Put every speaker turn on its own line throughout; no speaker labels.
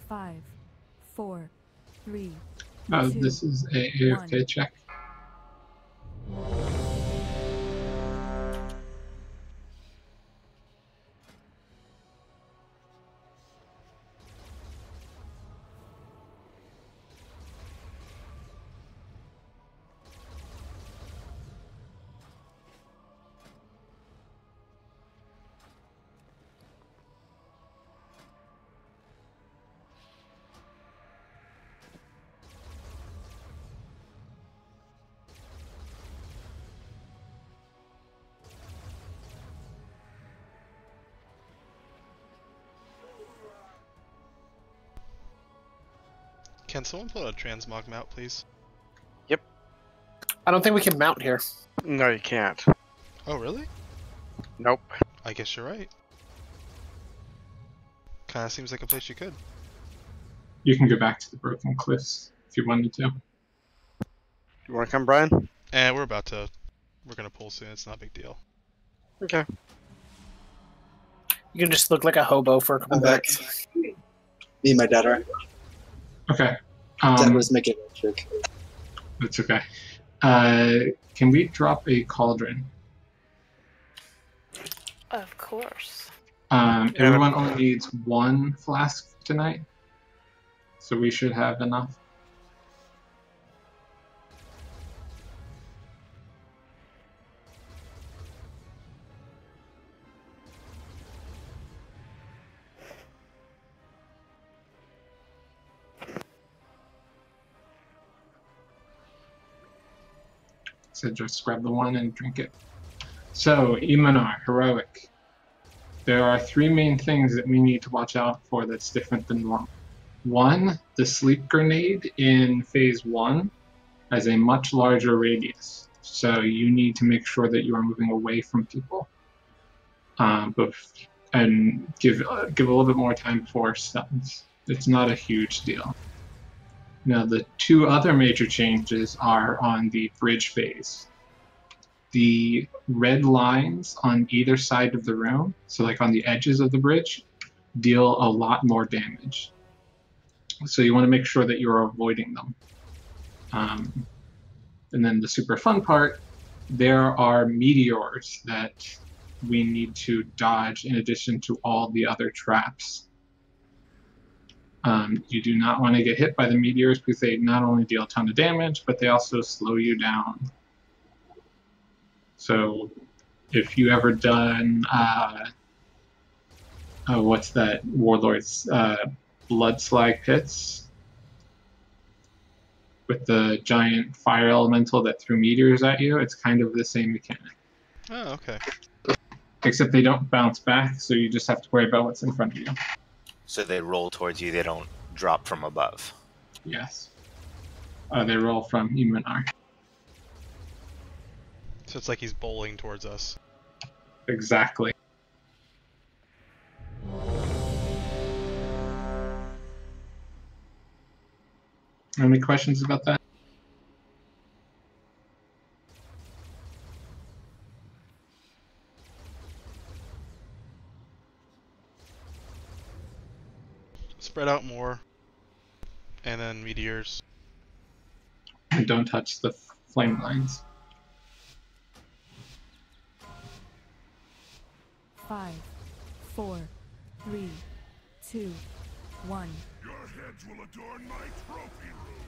5, 4, 3,
Oh,
2,
this is a AFK check.
Can someone put a transmog mount, please?
Yep.
I don't think we can mount here.
No, you can't.
Oh, really?
Nope.
I guess you're right. Kinda seems like a place you could.
You can go back to the Broken Cliffs if you wanted to.
You want to come, Brian?
And we're gonna pull soon, it's not a big deal.
Okay.
You can just look like a hobo for a couple
I'm back.
minutes.
Me and my dad are.
Okay.
Dad was making a trick.
That's okay. Can we drop a cauldron?
Of course.
Everyone only needs 1 flask tonight, so we should have enough. So just grab the 1 and drink it. So, Emanar, Heroic. There are 3 main things that we need to watch out for that's different than normal. 1, the sleep grenade in phase 1 has a much larger radius. So you need to make sure that you are moving away from people. And give a little bit more time before stuns. It's not a huge deal. Now, the 2 other major changes are on the bridge phase. The red lines on either side of the room, so like on the edges of the bridge, deal a lot more damage. So you want to make sure that you're avoiding them. And then the super fun part, there are meteors that we need to dodge in addition to all the other traps. You do not want to get hit by the meteors because they not only deal a ton of damage, but they also slow you down. So if you ever done, what's that, Warlord's Blood Slag Pits? With the giant fire elemental that threw meteors at you, it's kind of the same mechanic.
Oh, okay.
Except they don't bounce back, so you just have to worry about what's in front of you.
So they roll towards you, they don't drop from above.
Yes. They roll from Emanar.
So it's like he's bowling towards us.
Exactly. Any questions about that?
Spread out more. And then meteors.
And don't touch the flame lines.
5, 4, 3, 2, 1.
Your heads will adorn my trophy room.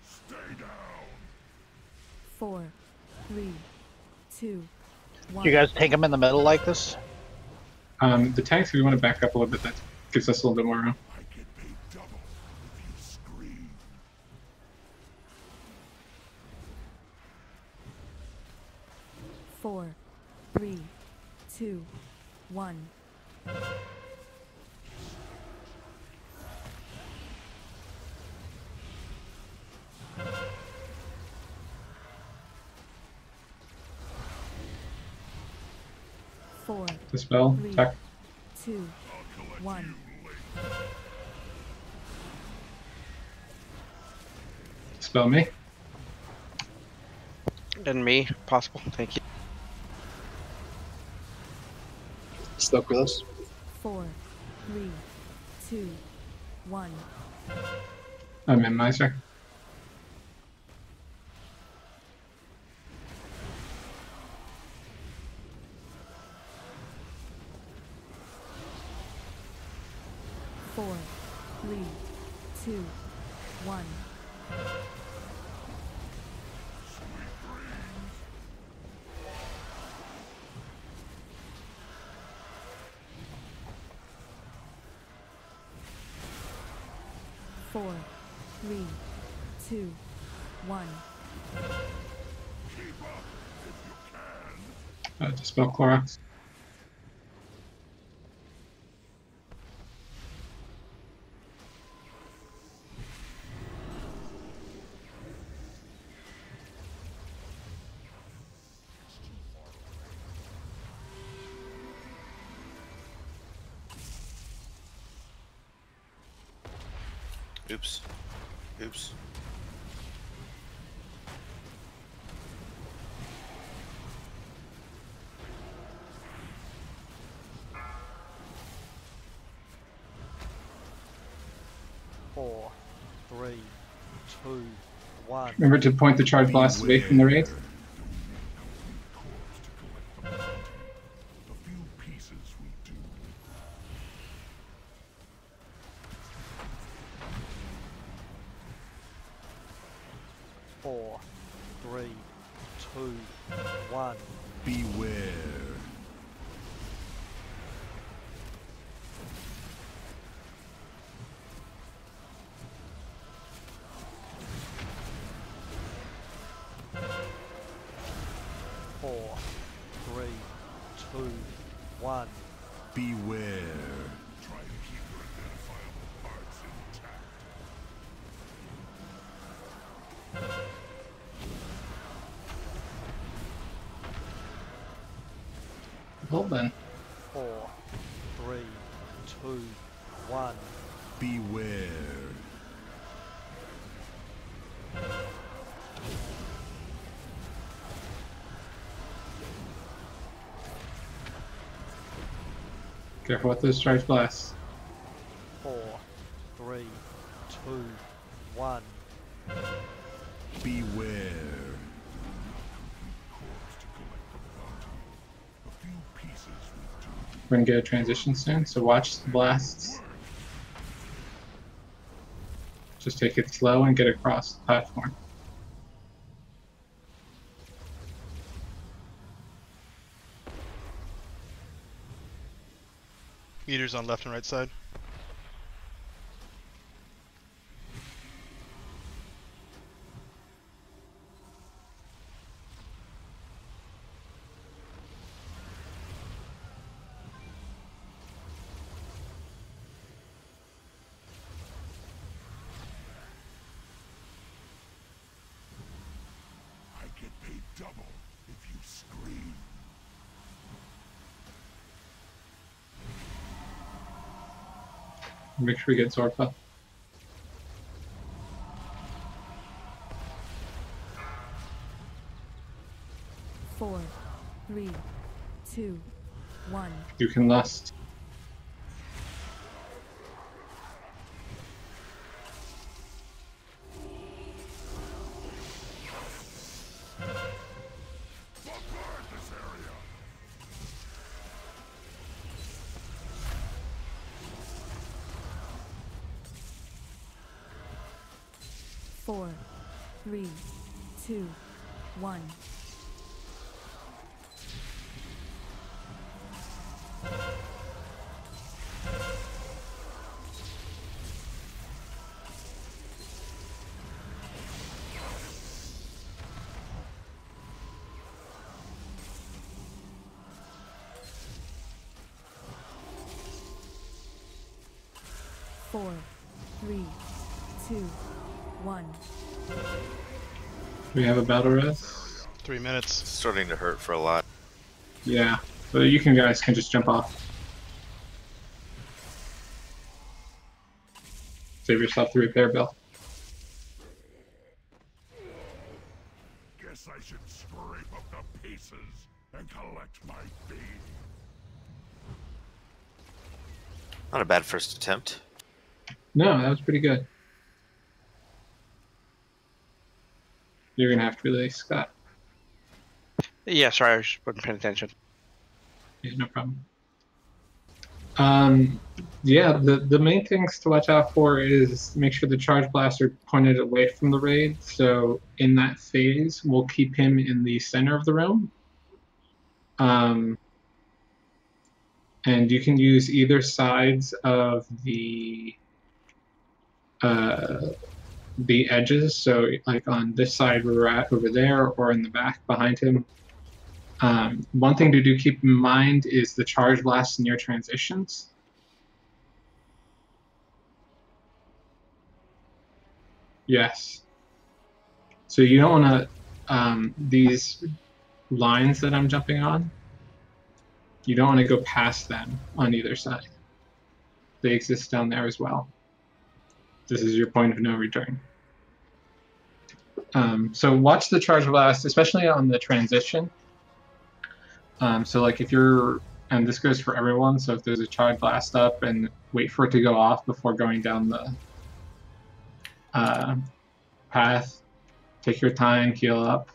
Stay down.
4, 3, 2, 1.
You guys take them in the middle like this?
The tanks, if you want to back up a little bit, that gives us a little bit more room.
I get paid double if you scream.
4, 3, 2, 1. Four,
Dispel,
3,
attack.
2, 1.
Dispel me.
And me, possible. Thank you.
Smoke Willows.
4, 3, 2, 1.
I'm in Miser.
Four, three, two, one. Four, three, two, one.
Dispel Clorox.
Oops. Oops.
Four, three, two, one.
Remember to point the charge blast away from the raid.
A few pieces will do.
4, 3, 2, 1.
Beware.
4, 3, 2, 1.
Beware. Try to keep your identifiable parts intact.
Well then.
4, 3, 2, 1.
Beware.
Careful with those charge blasts.
4, 3, 2, 1.
Beware. A few pieces will do.
We're gonna get a transition soon, so watch the blasts. Just take it slow and get across the platform.
Meters on left and right side.
I get paid double if you scream.
Make sure we get Zorpa.
Four, three, two, one.
You can lust.
Bombard this area.
Four, three, two, one. Four, three, two, one.
Do we have a battle res?
3 minutes.
It's starting to hurt for a lot.
Yeah. So you guys can just jump off. Save yourself the repair bill.
Guess I should scrape up the pieces and collect my fee.
Not a bad first attempt.
No, that was pretty good. You're gonna have to relay, Scott.
Yeah, sorry, I just wasn't paying attention.
Yeah, no problem. Yeah, the main things to watch out for is make sure the charge blasts are pointed away from the raid. So in that phase, we'll keep him in the center of the room. And you can use either sides of the edges. So like on this side where we're at over there, or in the back behind him. One thing to keep in mind is the charge blasts near transitions. Yes. So you don't want to, these lines that I'm jumping on, you don't want to go past them on either side. They exist down there as well. This is your point of no return. So watch the charge blast, especially on the transition. So like if you're, and this goes for everyone, so if there's a charge blast up, and wait for it to go off before going down the path. Take your time, heal up.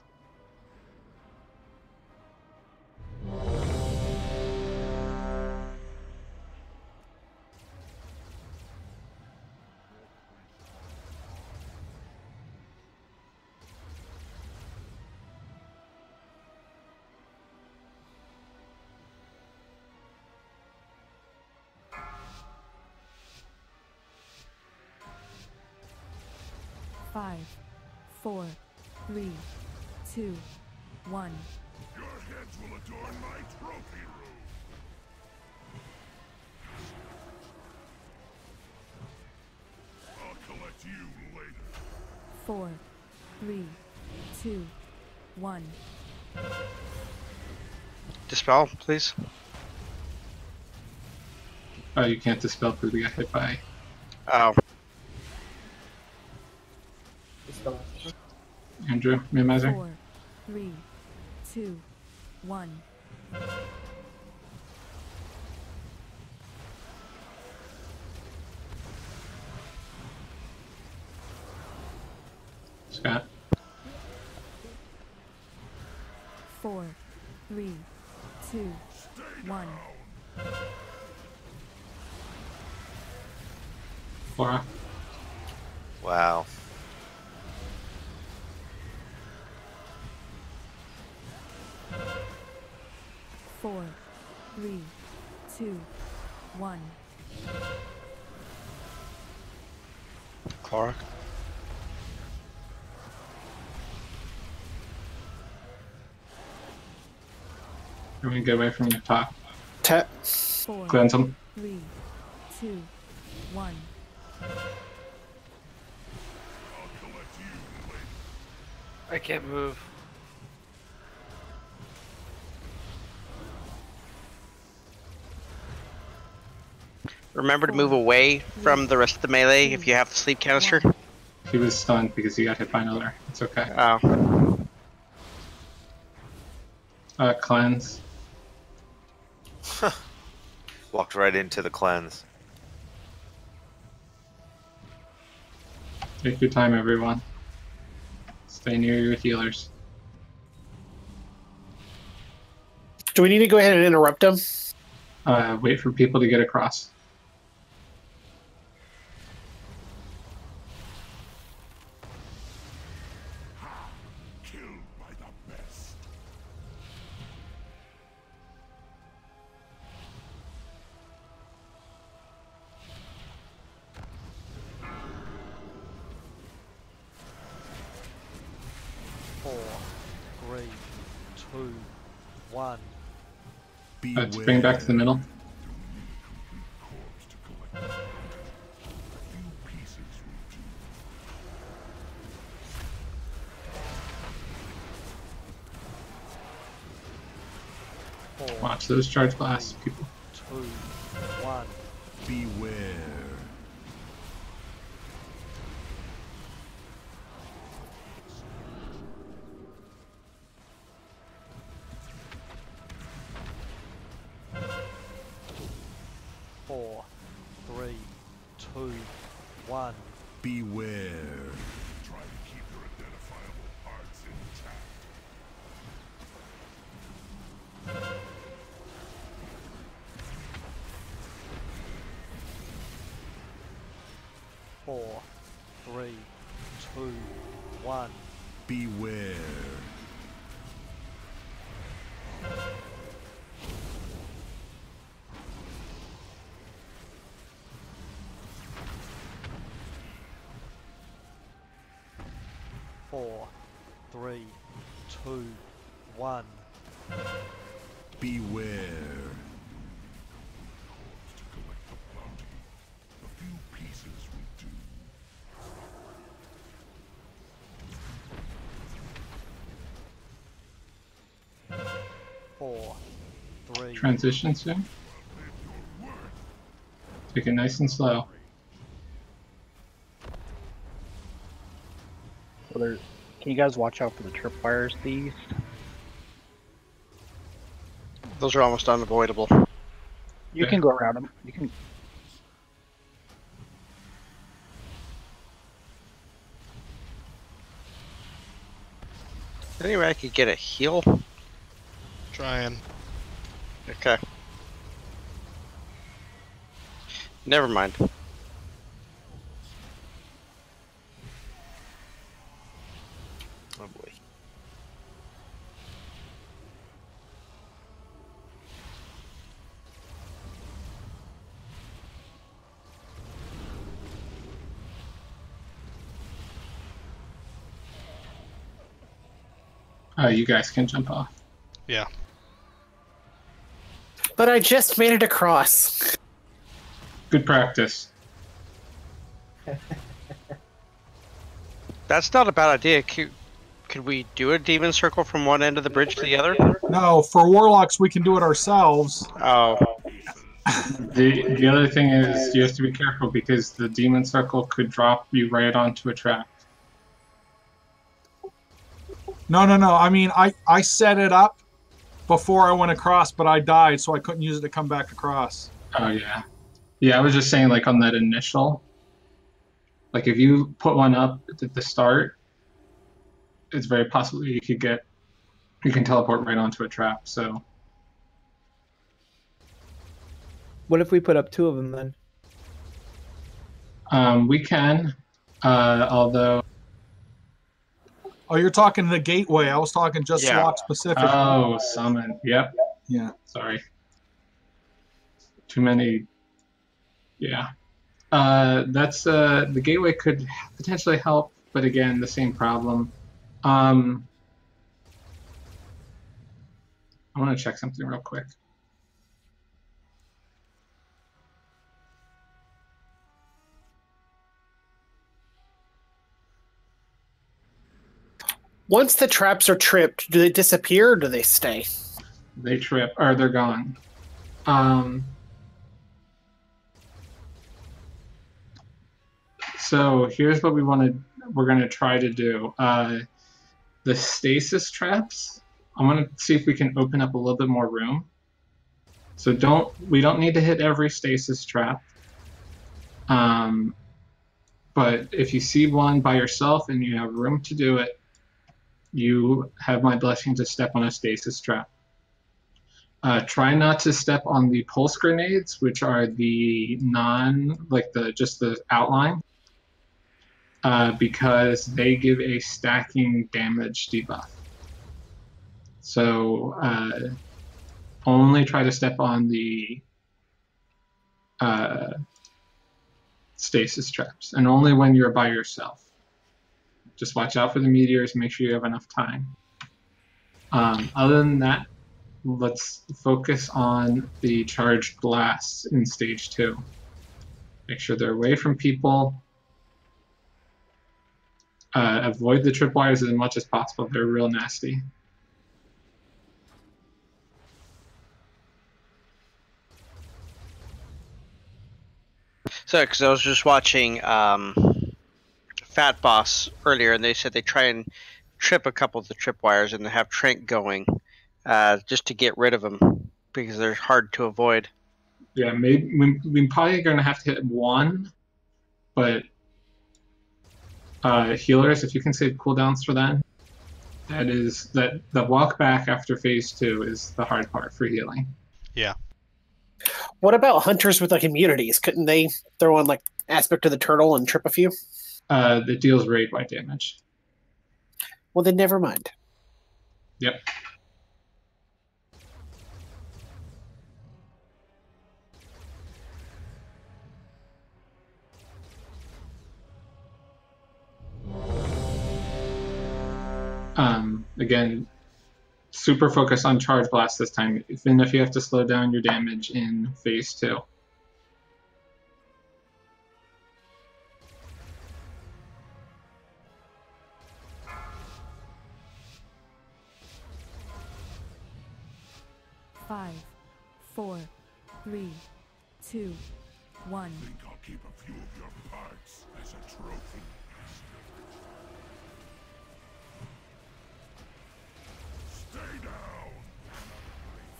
Five, 4, 3, 2, 1.
Your heads will adorn my trophy room.
4, 3, 2, 1.
Dispel, please.
Oh, you can't dispel because we got hit by
Oh.
Andrew, Minimizer.
4, 3, 2, 1.
Scott.
4, 3, 2, 1.
Laura.
Wow.
Four, 3, 2, 1.
Clark.
You're going to get away from your top.
Tap.
4,
Cleanse him.
3, 2, 1.
I can't move. Remember to move away from the rest of the melee if you have the sleep canister.
He was stunned because he got hit by another. It's okay.
Oh.
Cleanse.
Walked right into the cleanse.
Take your time, everyone. Stay near your healers.
Do we need to go ahead and interrupt them?
Wait for people to get across.
Killed by the best.
Four, 3, 2, 1.
Let's bring back to the middle. Watch those charge blasts, people.
2, 1.
Beware.
2, 1.
Beware. Try to keep your identifiable parts intact.
4, 3, 2, 1.
Beware.
4, 3, 2, 1.
Beware. To collect the bounty. A few pieces will do.
4, 3.
Transition soon. Take it nice and slow.
Can you guys watch out for the tripwires, these?
Those are almost unavoidable.
You can go around them. You can.
Anyway, I could get a heal.
Trying.
Okay. Never mind.
Oh boy.
You guys can jump off.
Yeah.
But I just made it across.
Good practice.
That's not a bad idea. Could we do a demon circle from one end of the bridge to the other?
No, for warlocks we can do it ourselves.
Oh.
The other thing is you have to be careful because the demon circle could drop you right onto a trap.
No. I mean, I set it up before I went across, but I died, so I couldn't use it to come back across.
Oh, yeah. Yeah, I was just saying, like, on that initial. Like, if you put one up at the start, it's very possible you can teleport right onto a trap, so.
What if we put up 2 of them then?
We can, although.
Oh, you're talking the gateway. I was talking just slot specific.
Oh, summon. Yep.
Yeah.
Sorry. Too many. Yeah. That's the gateway could potentially help, but again, the same problem. I want to check something real quick.
Once the traps are tripped, do they disappear or do they stay?
They trip, or they're gone. So here's what we're gonna try to do. The stasis traps, I'm gonna see if we can open up a little bit more room. So we don't need to hit every stasis trap. But if you see one by yourself and you have room to do it, you have my blessing to step on a stasis trap. Try not to step on the pulse grenades, which are the just the outline, because they give a stacking damage debuff. So only try to step on the stasis traps, and only when you're by yourself. Just watch out for the meteors, make sure you have enough time. Other than that, let's focus on the charged blasts in stage 2. Make sure they're away from people. Avoid the tripwires as much as possible. They're real nasty.
So, because I was just watching Fat Boss earlier, and they said they try and trip a couple of the tripwires and they have Trank going just to get rid of them because they're hard to avoid.
Yeah, maybe we're probably going to have to hit one but healers, if you can save cooldowns for that, the walk back after phase 2 is the hard part for healing.
Yeah.
What about hunters with like immunities? Couldn't they throw on like aspect of the turtle and trip a few?
That deals raid-wide damage.
Well, then never mind.
Yep. Again, super focus on Charge Blast this time, even if you have to slow down your damage in phase 2.
Five, 4, 3, 2, 1.
Think I'll keep a few of your parts as a trophy.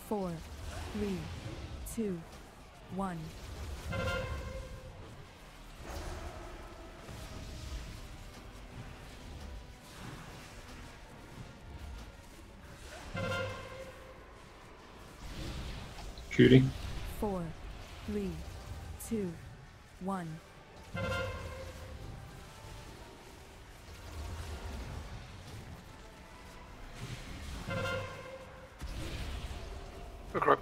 4, 3, 2, 1.
Shooting.
4, 3, 2, 1.
Okay.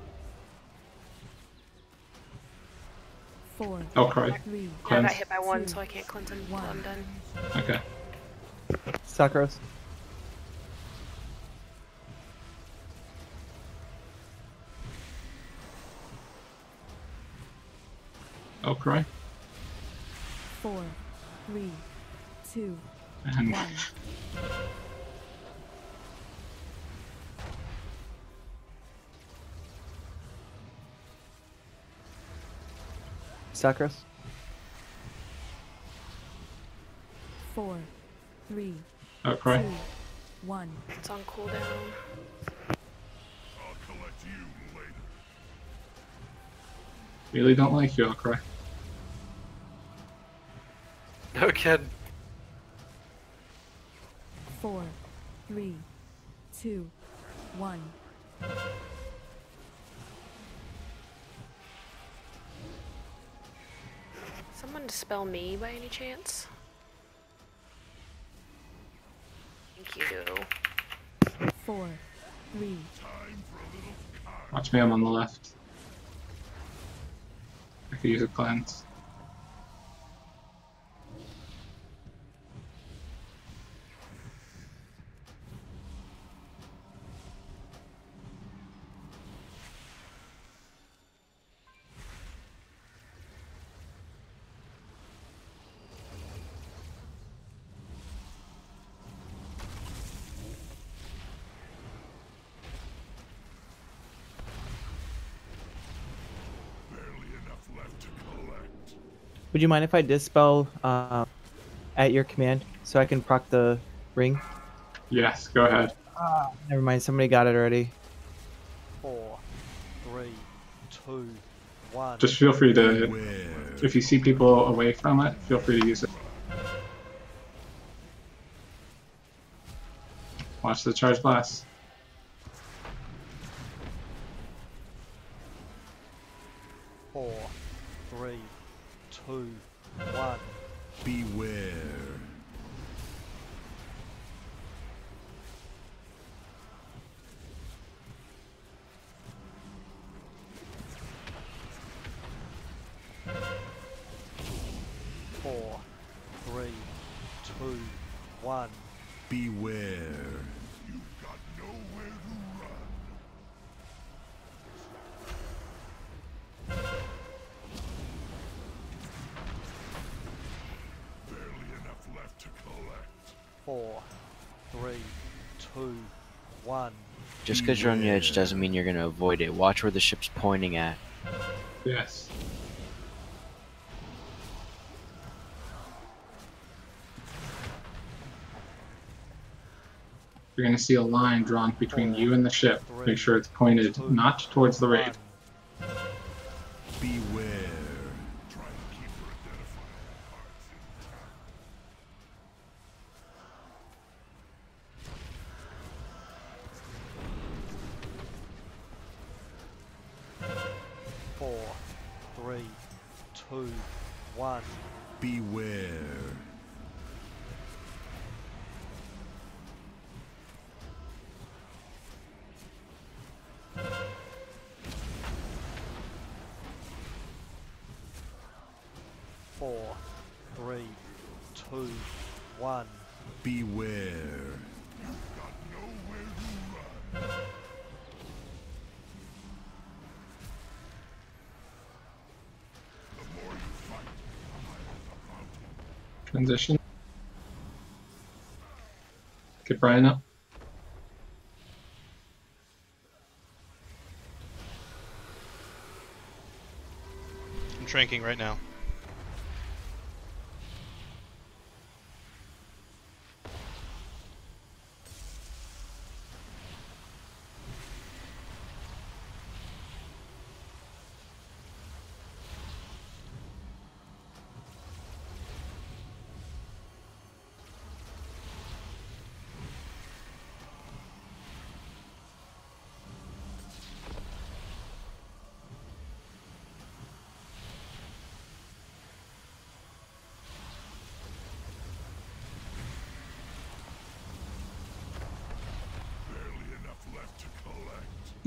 4.
Oh, cry.
3.
I got hit by 1, so I can't cleanse him until I'm done.
Okay.
Sakros.
Oh, cry.
4, 3, 2,
And
1.
Sakros.
4, 3,
oh, cry.
2, 1.
It's on cooldown.
I'll collect you later.
Really don't like you, I'll cry.
No kid.
4, 3, 2, 1.
Someone dispel me by any chance? Thank you.
4, 3.
Watch me, I'm on the left. I could use a cleanse.
Would you mind if I dispel at your command so I can proc the ring?
Yes, go ahead.
Never mind, somebody got it already.
4, 3, 2, 1.
Just feel free to, if you see people away from it, feel free to use it. Watch the charge blast.
Four, 3, 2, 1.
Beware.
Four, 3, 2, 1.
Beware. You've got nowhere to run. Barely enough left to collect.
4, 3, 2, 1.
Just because you're on the edge doesn't mean you're going to avoid it. Watch where the ship's pointing at.
Yes. You're going to see a line drawn between you and the ship. Make sure it's pointed not towards the raid.
Beware. Try to keep her identified.
2, 1.
Beware.
4, 3, 2, 1.
Beware.
Transition. Get Brian up.
I'm tranking right now.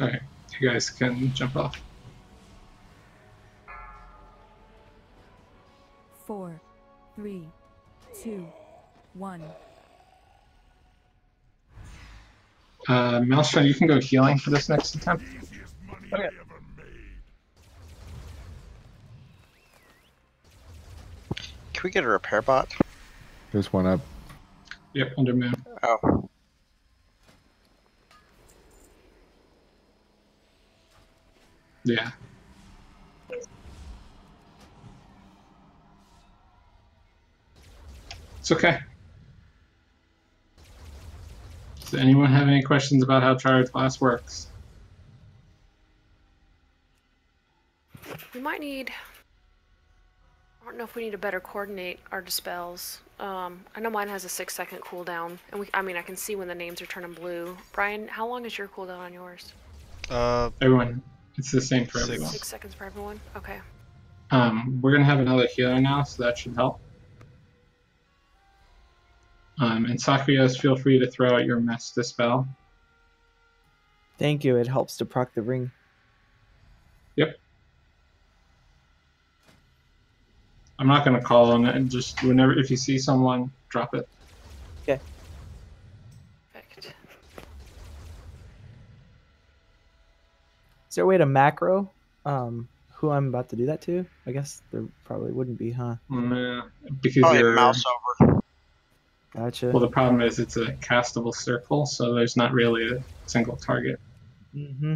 Alright, you guys can jump off.
4, 3, 2, 1.
Maelstrom, you can go healing for this next attempt.
Okay.
Can we get a repair bot?
There's one up.
Yep, under moon.
Oh.
Yeah. It's okay. Does anyone have any questions about how Charge Blast works?
We might need. I don't know if we need to better coordinate our dispels. I know mine has a 6-second cooldown, and I can see when the names are turning blue. Brian, how long is your cooldown on yours?
Everyone, it's the same for everyone.
6 seconds for everyone. Okay.
We're gonna have another healer now, so that should help. And Sakrios, feel free to throw out your mess dispel.
Thank you. It helps to proc the ring.
Yep. I'm not gonna call on it, and just whenever if you see someone, drop it.
Okay.
Perfect.
Is there a way to macro who I'm about to do that to? I guess there probably wouldn't be, huh?
Because
Probably
you're
mouse over.
Gotcha.
Well, the problem is it's a castable circle, so there's not really a single target.
Mm-hmm.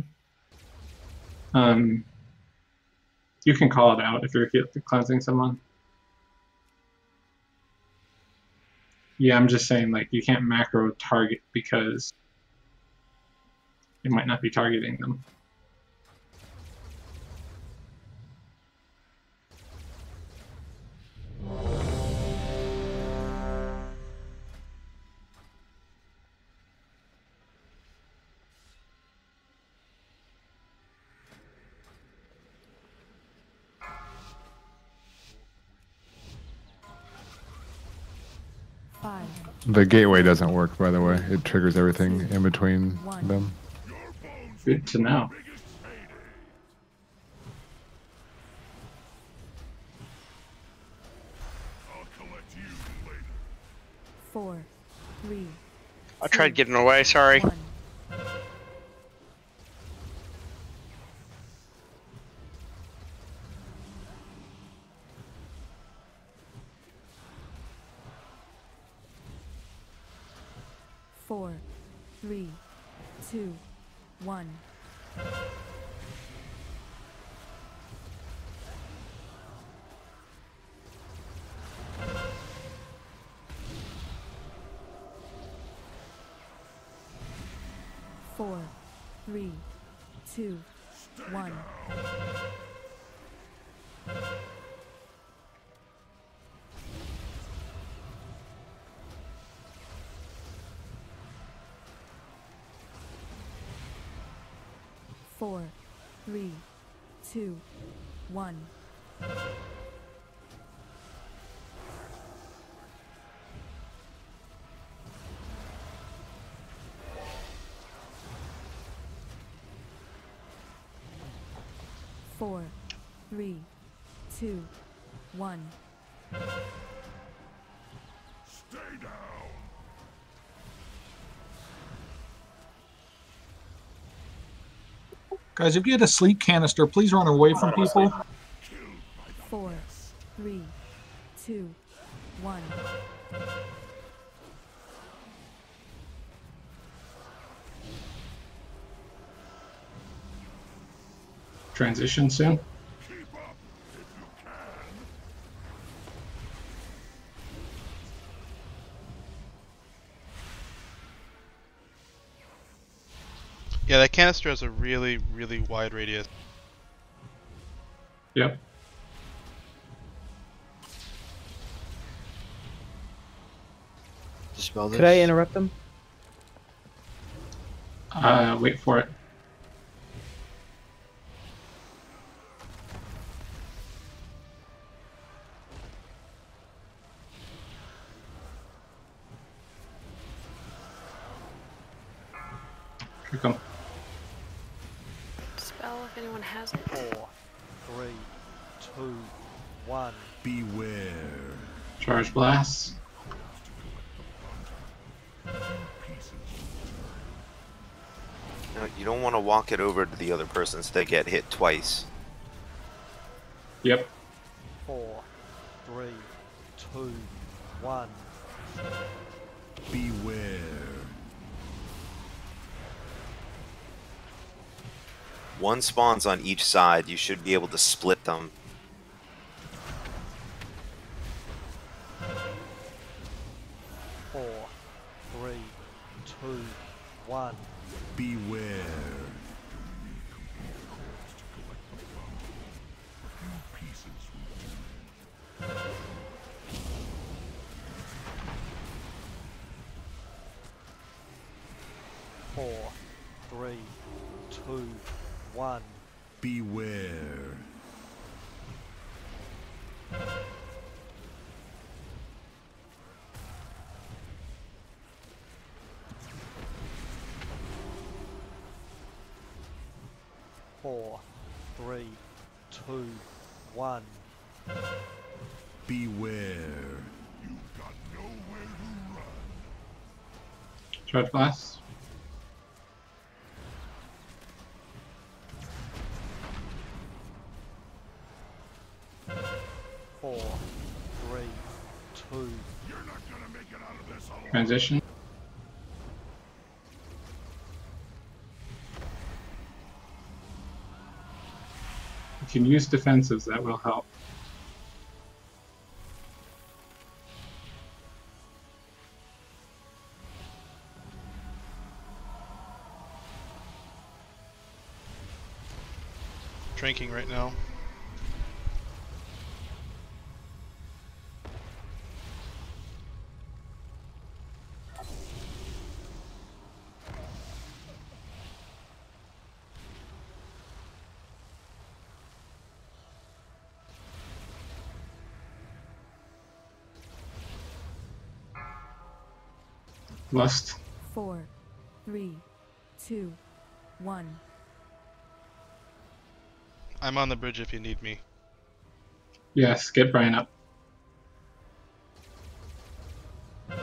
You can call it out if you're cleansing someone. Yeah, I'm just saying, like, you can't macro target because it might not be targeting them.
The gateway doesn't work, by the way. It triggers everything in between them.
Good to know.
Four, three.
I tried getting away, sorry.
1. Four, 3, 2, 1. Four, 3, 2, 1. Four, 3, 2, 1. 4, 3, 2, 1.
Stay down.
Guys, if you get a sleep canister, please run away from people.
4, 3, 2, 1.
Transition soon.
Yeah, that canister has a really, really wide radius.
Yep.
Dispel this.
Could I interrupt them?
Wait for it. Here come.
Spell if anyone has it.
4, 3, 2, 1.
Beware.
Charge blast.
No, you don't want to walk it over to the other person so they get hit twice.
Yep.
4, 3, 2, 1.
Beware.
One spawns on each side. You should be able to split them.
Four, 3, 2, 1.
Beware.
Four, 3, 2, 1.
Beware.
Four, 3, 2, 1.
Beware. You've got nowhere to run.
Charge blast.
Four, 3, 2.
You're not gonna make it out of this alone.
Transition. You can use defensives, that will help.
Drinking right now.
Lust.
4, 3, 2, 1.
I'm on the bridge if you need me.
Yes, get Brian up. How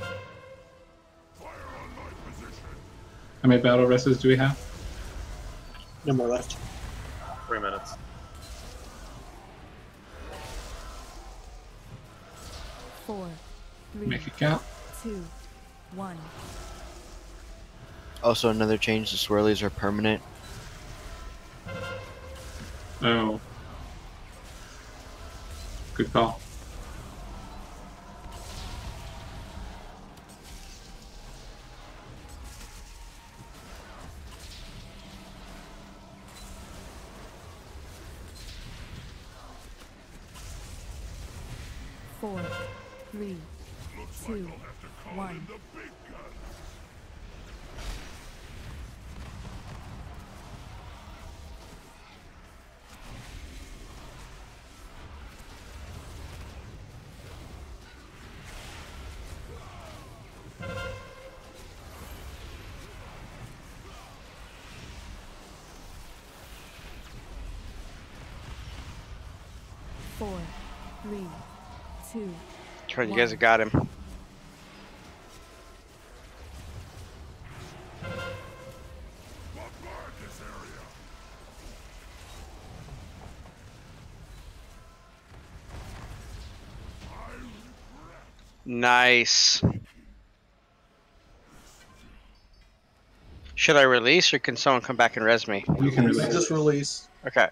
many battle rests do we have?
No more left.
3 minutes.
Four, 3,
Make it count.
2, 1.
Also, another change: the swirlies are permanent.
Oh. Good call.
Four, 3, 2, 1. 4, 3, 2,
Turn, you guys have got him. Nice. Should I release, or can someone come back and res me?
You can release.
Just release.
Okay.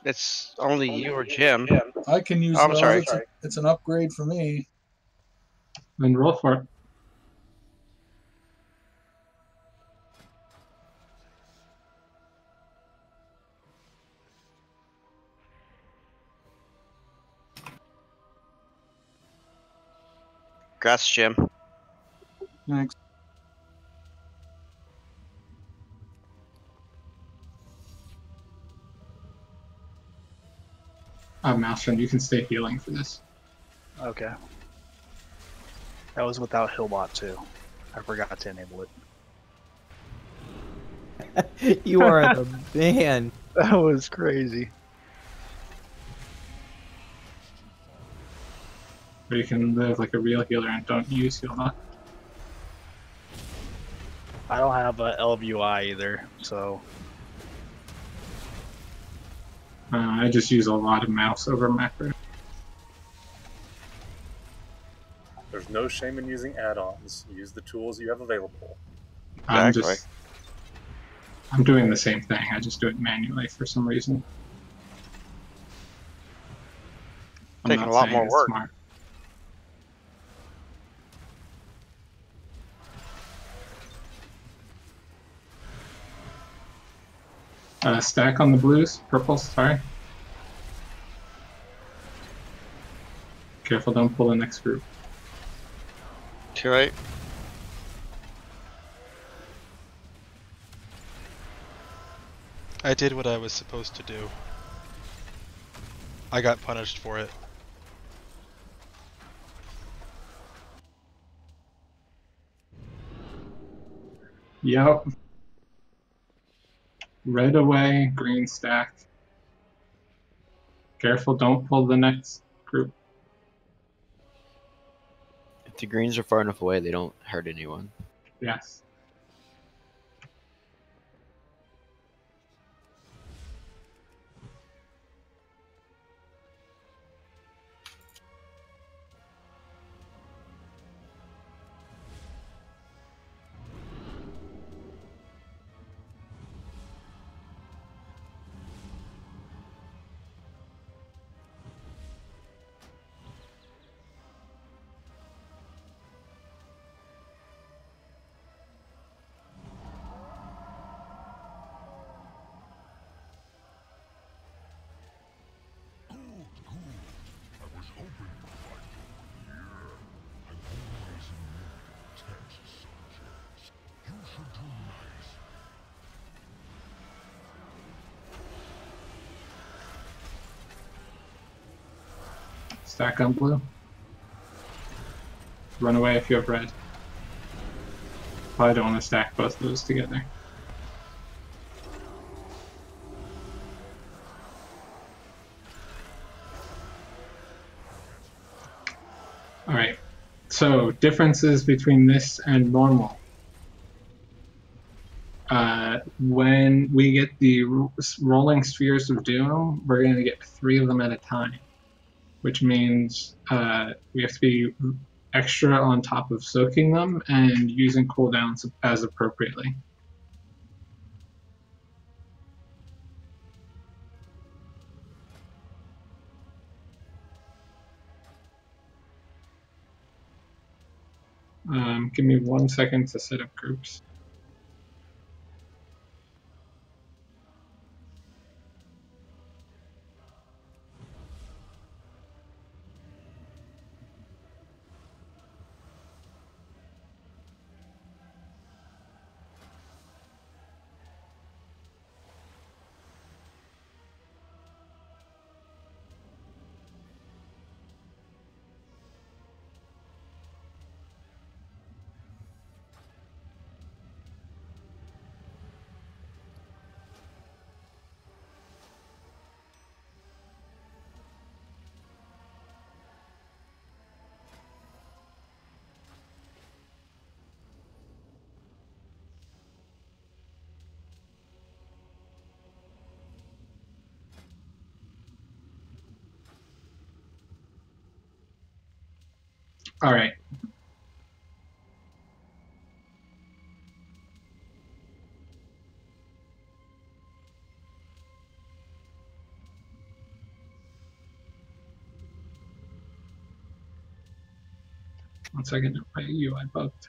It's only you or Jim.
I can use
Oh, I'm
those.
sorry.
It's an upgrade for me.
Then roll for it.
Congrats, Jim.
Thanks.
Maelstrom, you can stay healing for this.
Okay. That was without Hillbot too. I forgot to enable it.
You are the man.
That was crazy.
Or you can live like a real healer and don't use heal luck.
I don't have a LVUI either, so
I just use a lot of mouse over macro.
There's no shame in using add-ons. Use the tools you have available.
I'm doing the same thing. I just do it manually for some reason. I'm
Taking
not
a lot
saying
more
it's
work.
smart. Stack on the blues, purples, sorry. Careful, don't pull the next group.
Too right.
I did what I was supposed to do. I got punished for it.
Yep. Red away, green stacked. Careful, don't pull the next group.
If the greens are far enough away, they don't hurt anyone.
Yes. Stack on blue. Run away if you have red. Probably don't want to stack both of those together. Alright, so differences between this and normal. When we get the rolling spheres of doom, we're going to get 3 of them at a time, which means we have to be extra on top of soaking them and using cooldowns as appropriately. Give me 1 second to set up groups. All right. One second, my UI bugged.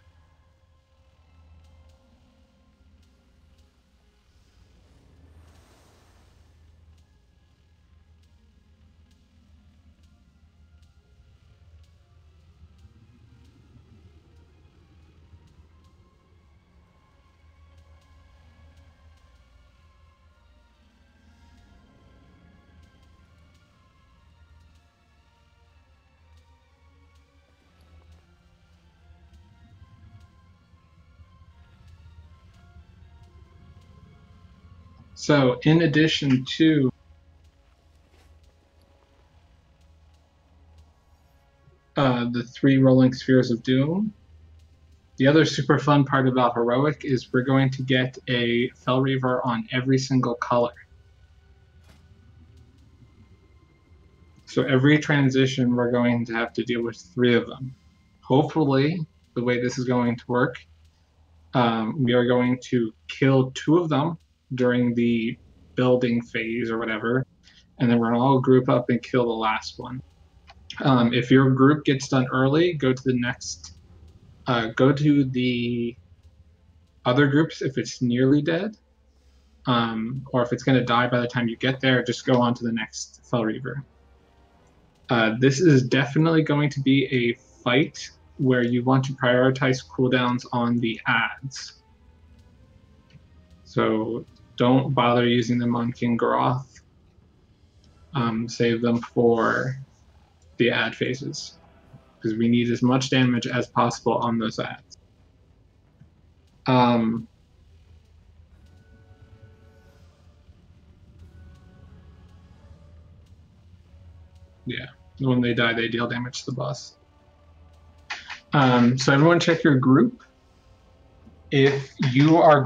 So, in addition to the 3 rolling spheres of doom, the other super fun part about Heroic is we're going to get a Fel Reaver on every single color. So every transition we're going to have to deal with 3 of them. Hopefully, the way this is going to work, we are going to kill 2 of them during the building phase or whatever, and then we're going to all group up and kill the last one. If your group gets done early, go to the next, go to the other groups if it's nearly dead, or if it's going to die by the time you get there, just go on to the next Fel Reaver. This is definitely going to be a fight where you want to prioritize cooldowns on the adds. So don't bother using them on King Garoth. Save them for the add phases, because we need as much damage as possible on those adds. Yeah, when they die, they deal damage to the boss. So everyone check your group. If you are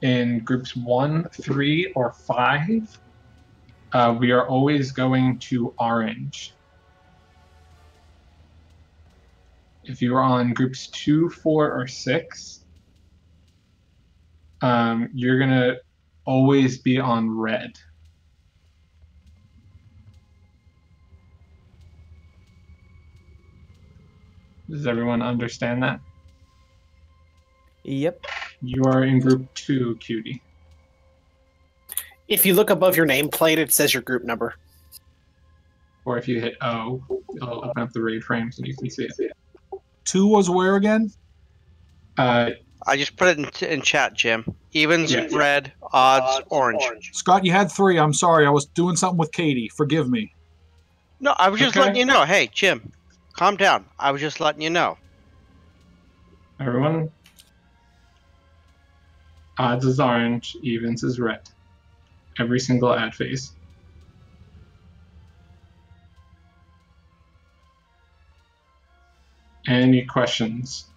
in groups 1, 3, or 5, we are always going to orange. If you are on groups 2, 4, or 6, you're gonna always be on red. Does everyone understand that?
Yep.
You are in group 2, Cutie.
If you look above your nameplate, it says your group number.
Or if you hit O, it'll open up the raid frames and you can see it.
2 was where again?
I just put it in chat, Jim. Evens,
Yeah.
red, odds, orange.
Scott, you had 3. I'm sorry. I was doing something with Katie. Forgive me.
No, I was just letting you know. Hey, Jim, calm down. I was just letting you know.
Everyone? Odds is orange, evens is red. Every single ad phase. Any questions?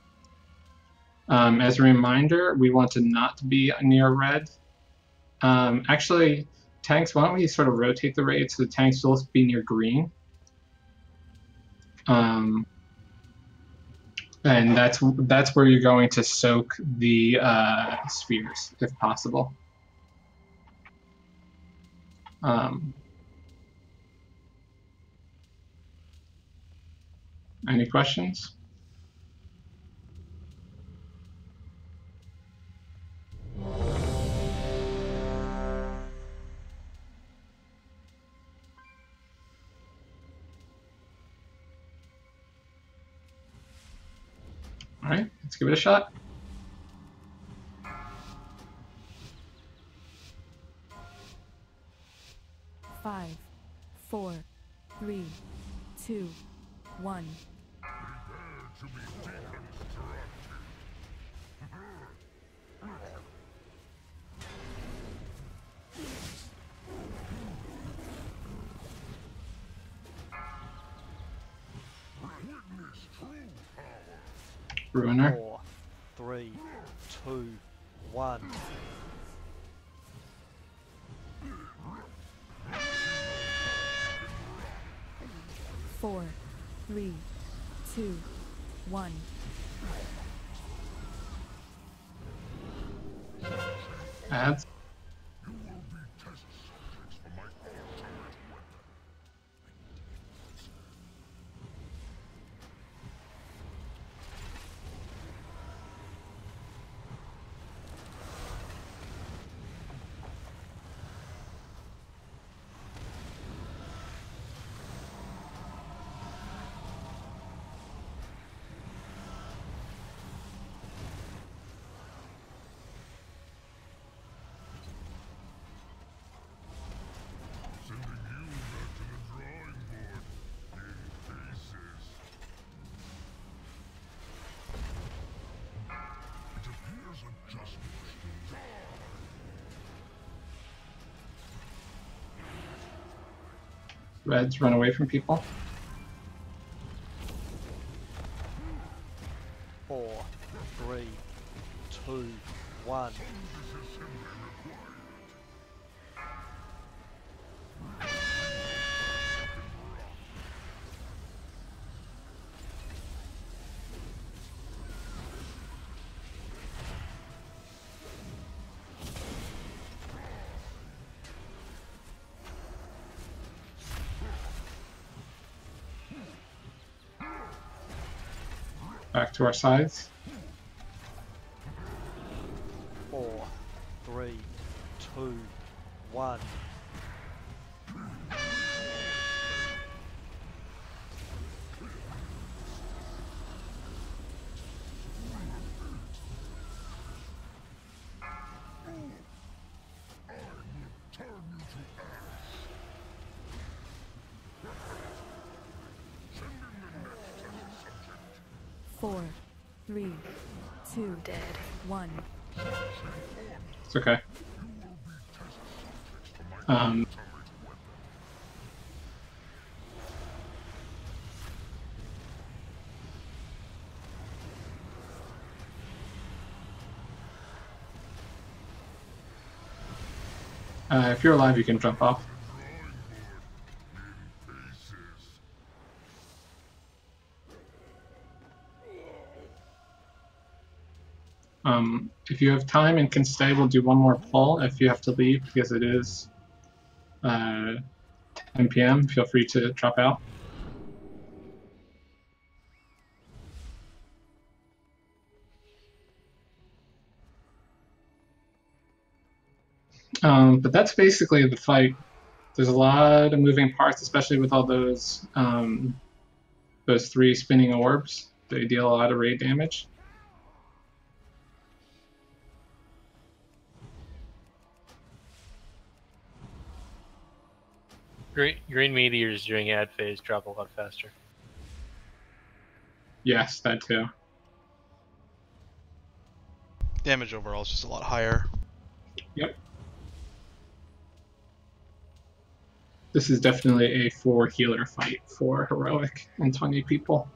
As a reminder, we want to not be near red. Actually, tanks, why don't we sort of rotate the raid so the tanks will be near green? And that's where you're going to soak the spheres, if possible. Any questions? All right, let's give it a shot.
Five, 4, 3, 2, 1.
Ruiner.
4, 3, 2, 1.
4, 3, 2, 1.
Ads. Reds, run away from people.
4, 3, 2, 1.
Back to our sides.
4, 3, 2, 1.
Four, 3, 2,
Dead.
1.
It's okay. If you're alive, you can jump off. If you have time and can stay, we'll do one more pull. If you have to leave because it is 10 p.m., feel free to drop out. But that's basically the fight. There's a lot of moving parts, especially with all those 3 spinning orbs. They deal a lot of raid damage.
Green meteors during ad phase drop a lot faster.
Yes, that too.
Damage overall is just a lot higher.
Yep. This is definitely a 4 healer fight for heroic and 20 people.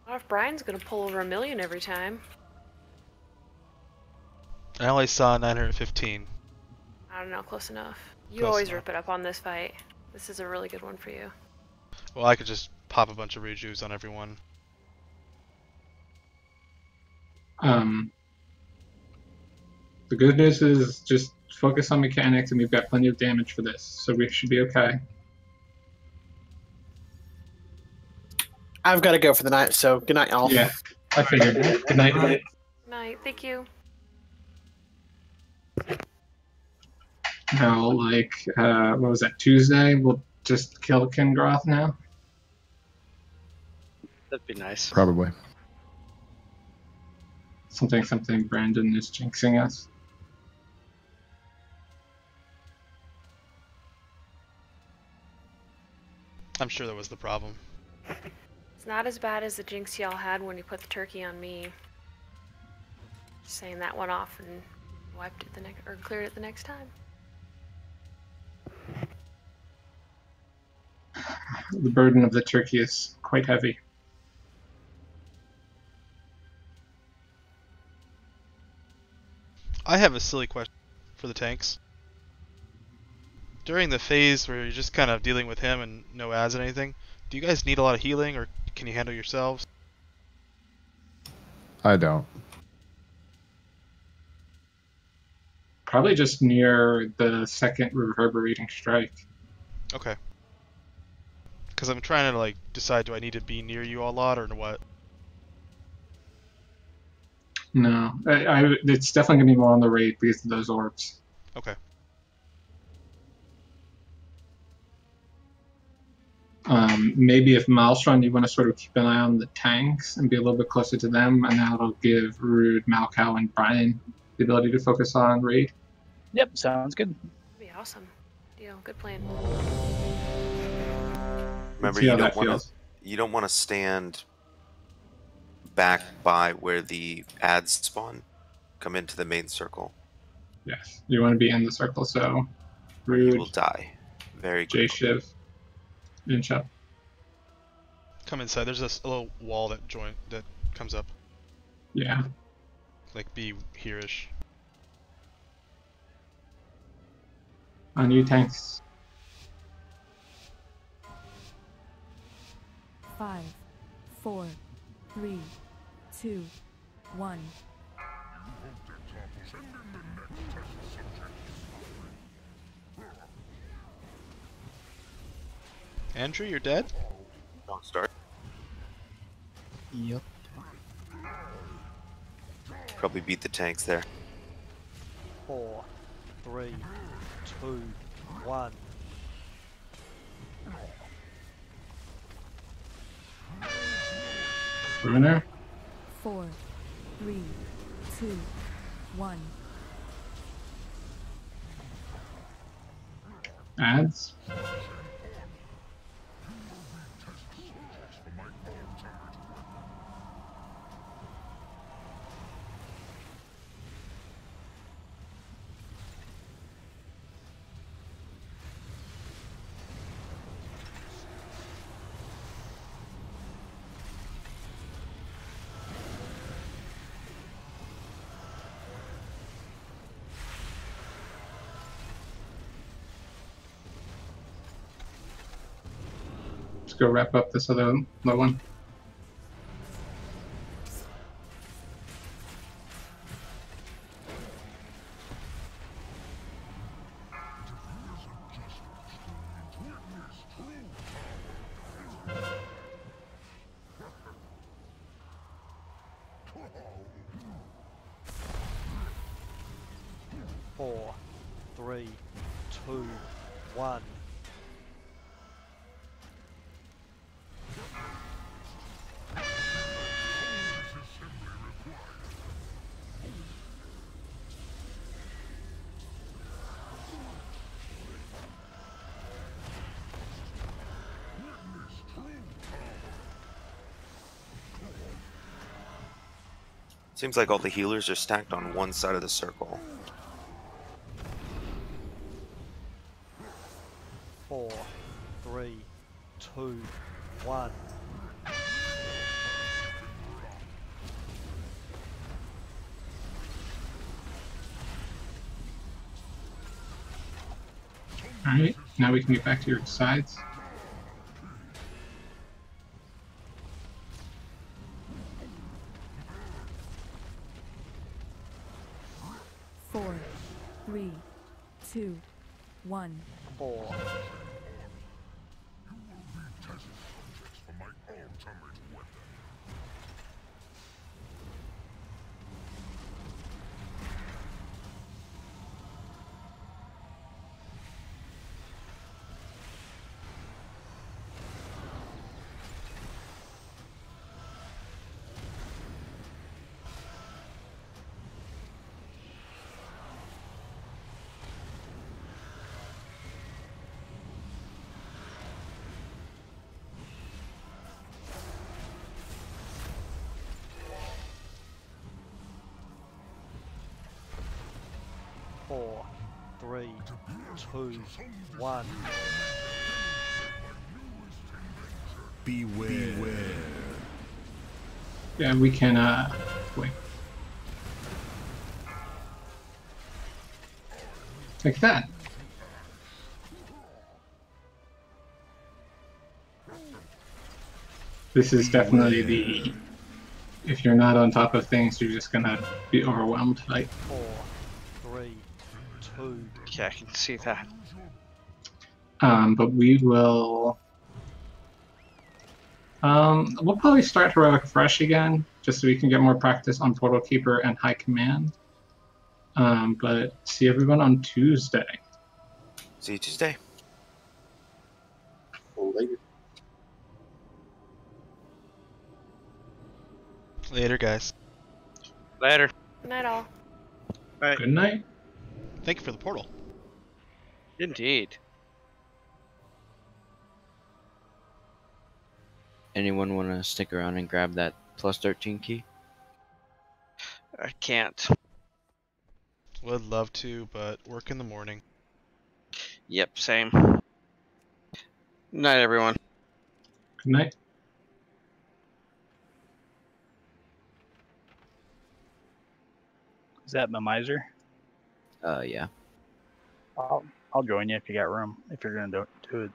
What if Brian's gonna pull over 1 million every time?
I only saw 915.
I don't know, close enough. You
Close
always
enough.
rip it up on this fight. This is a really good one for you.
Well, I could just pop a bunch of Rujus on everyone.
The good news is just focus on mechanics, and we've got plenty of damage for this, so we should be okay.
I've got to go for the night, so good night, y'all.
Yeah, I figured. Good night.
Good night. Thank you.
Now, like, what was that, Tuesday? We'll just kill Kingroth now?
That'd be nice.
Probably.
Something, Brandon is jinxing us.
I'm sure that was the problem.
It's not as bad as the jinx y'all had when you put the turkey on me. Just saying that one off and wiped it the next, or cleared it the next time.
The burden of the turkey is quite heavy.
I have a silly question for the tanks. during the phase where you're just kind of dealing with him and no ads and anything, do you guys need a lot of healing, or can you handle yourselves?
I don't.
Probably just near the second reverberating strike.
Okay. Because I'm trying to like decide, do I need to be near you a lot or what?
No, it's definitely gonna be more on the raid because of those orbs.
Okay.
Maybe if Maelstrom, you want to sort of keep an eye on the tanks and be a little bit closer to them, and that'll give Rude, Malkow, and Brian the ability to focus on raid.
Yep, sounds good.
That'd be awesome. Deal. Good plan.
Remember,
See
you
how
don't
that
want
feels.
to. You don't want to stand back by where the ads spawn. Come into the main circle.
Yes, you want to be in the circle, so
You
Rude,
will die. Very
J
quickly.
Shiv, inch up.
Come inside. There's a little wall that comes up.
Yeah.
Like be here-ish.
On you, tanks.
5, 4, 3, 2, 1.
Andrew, you're dead?
Wrong start.
Yep.
Probably beat the tanks there.
4, 3, 2, 1.
Ruiner.
4, 3, 2, 1.
Ads. Let's go wrap up this other low one.
Four, 3, 2, 1.
Seems like all the healers are stacked on one side of the circle.
4, 3, 2, 1.
Alright, now we can get back to your sides.
Four, 3, 2, 1.
4. Four, 3, 2, 1.
Beware.
Yeah, we can, wait. Like that. This is definitely the. If you're not on top of things, you're just gonna be overwhelmed fight.
4, 3, 2.
Yeah, I can see that.
But we will. We'll probably start Heroic fresh again, just so we can get more practice on Portal Keeper and High Command. But see everyone on Tuesday.
See you Tuesday.
Later.
Later, guys.
Later.
Night all.
Bye.
Good night.
Thank you for the portal.
Indeed.
Anyone want to stick around and grab that plus 13 key?
I can't.
Would love to, but work in the morning.
Yep, same. Night, everyone.
Good night.
Is that Mimizer?
Yeah.
I'll join you if you got room. If you're gonna do it.